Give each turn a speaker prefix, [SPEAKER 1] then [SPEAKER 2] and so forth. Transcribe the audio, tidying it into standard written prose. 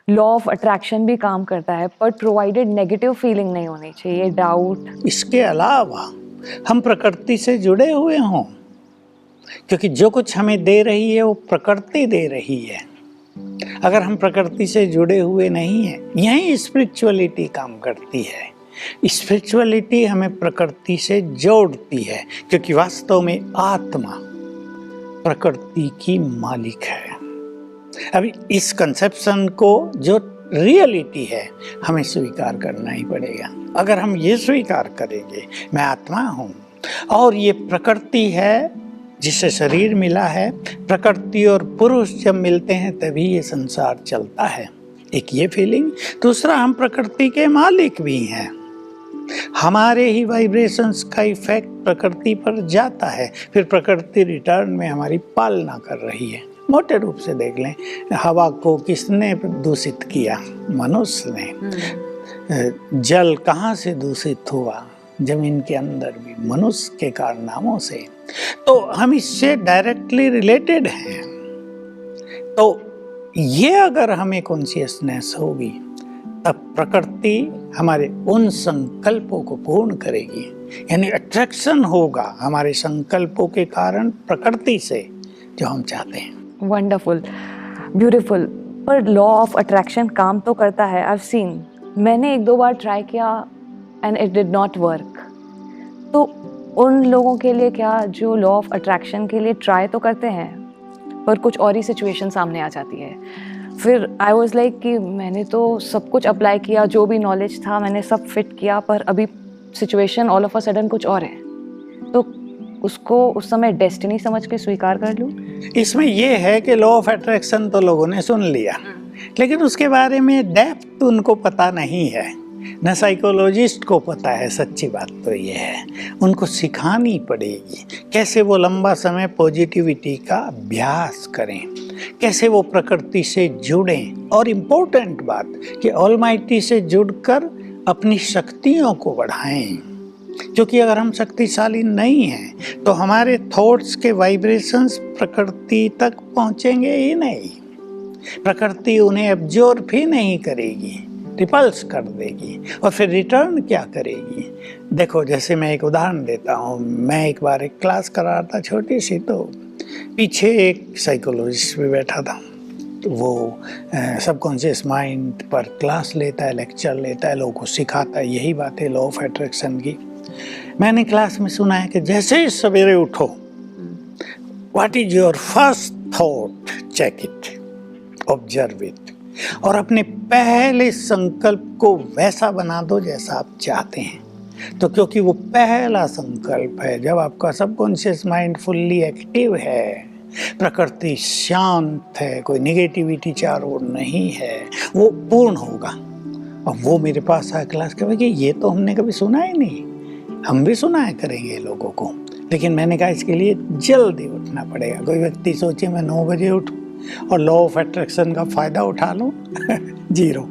[SPEAKER 1] Law of attraction भी काम करता है, पर प्रोवाइडेड नेगेटिव फीलिंग नहीं होनी चाहिए, डाउट।
[SPEAKER 2] इसके अलावा हम प्रकृति से जुड़े हुए हों, क्योंकि जो कुछ हमें दे रही है वो प्रकृति दे रही है। अगर हम प्रकृति से जुड़े हुए नहीं हैं, यही स्पिरिचुअलिटी काम करती है। स्पिरिचुअलिटी हमें प्रकृति से जोड़ती है, क्योंकि वास्तव में आत्मा प्रकृति की मालिक है। अभी इस कंसेप्शन को, जो रियलिटी है, हमें स्वीकार करना ही पड़ेगा। अगर हम ये स्वीकार करेंगे, मैं आत्मा हूँ और ये प्रकृति है जिससे शरीर मिला है, प्रकृति और पुरुष जब मिलते हैं तभी ये संसार चलता है, एक ये फीलिंग। दूसरा, हम प्रकृति के मालिक भी हैं। हमारे ही वाइब्रेशंस का इफेक्ट प्रकृति पर जाता है, फिर प्रकृति रिटर्न में हमारी पालना कर रही है। मोटे रूप से देख लें, हवा को किसने दूषित किया? मनुष्य ने। जल कहाँ से दूषित हुआ? जमीन के अंदर भी मनुष्य के कारनामों से। तो हम इससे डायरेक्टली रिलेटेड हैं। तो ये अगर हमें कॉन्शियसनेस होगी, तब प्रकृति हमारे उन संकल्पों को पूर्ण करेगी। यानी अट्रैक्शन होगा हमारे संकल्पों के कारण प्रकृति से, जो हम चाहते हैं।
[SPEAKER 1] Wonderful, beautiful. पर लॉ ऑफ अट्रैक्शन काम तो करता है। आई हैव सीन, मैंने 1-2 बार ट्राई किया and it did not work. तो उन लोगों के लिए क्या, जो लॉ ऑफ अट्रैक्शन के लिए ट्राई तो करते हैं पर कुछ और ही सिचुएशन सामने आ जाती है, फिर आई वाज लाइक कि मैंने तो सब कुछ अप्लाई किया, जो भी नॉलेज था मैंने सब फिट किया, पर अभी situation all of a sudden कुछ और है, तो उसको उस समय डेस्टिनी समझ के स्वीकार कर लूं?
[SPEAKER 2] इसमें यह है कि लॉ ऑफ अट्रैक्शन तो लोगों ने सुन लिया, लेकिन उसके बारे में डेप्थ उनको पता नहीं है, न साइकोलॉजिस्ट को पता है। सच्ची बात तो ये है, उनको सिखानी पड़ेगी कैसे वो लंबा समय पॉजिटिविटी का अभ्यास करें, कैसे वो प्रकृति से जुड़ें, और इम्पोर्टेंट बात कि ऑलमाइटी से जुड़कर अपनी शक्तियों को बढ़ाएं। क्योंकि अगर हम शक्तिशाली नहीं हैं तो हमारे थॉट्स के वाइब्रेशंस प्रकृति तक पहुंचेंगे ही नहीं। प्रकृति उन्हें एब्जॉर्ब ही नहीं करेगी, रिपल्स कर देगी, और फिर रिटर्न क्या करेगी? देखो, जैसे मैं एक उदाहरण देता हूँ। मैं एक बार एक क्लास करा रहा था छोटी सी, तो पीछे एक साइकोलॉजिस्ट भी बैठा था। तो वो सबकॉन्शियस माइंड पर क्लास लेता है, लेक्चर लेता है, लोगों को सिखाता है। यही बात है लॉ ऑफ अट्रैक्शन की। मैंने क्लास में सुना है कि जैसे ही सवेरे उठो, what is your first thought, check it, observe it, और अपने पहले संकल्प को वैसा बना दो जैसा आप चाहते हैं। तो क्योंकि वो पहला संकल्प है, जब आपका सबकॉन्शियस माइंड फुल्ली एक्टिव है, प्रकृति शांत है, कोई नेगेटिविटी चारों ओर नहीं है, वो पूर्ण होगा। और वो मेरे पास आया क्लास के भाई, ये तो हमने कभी सुना ही नहीं, हम भी सुनाया करेंगे लोगों को, लेकिन मैंने कहा इसके लिए जल्दी उठना पड़ेगा। कोई व्यक्ति सोचे मैं 9 बजे उठूं और लॉ ऑफ अट्रैक्शन का फायदा उठा लूं, जीरो।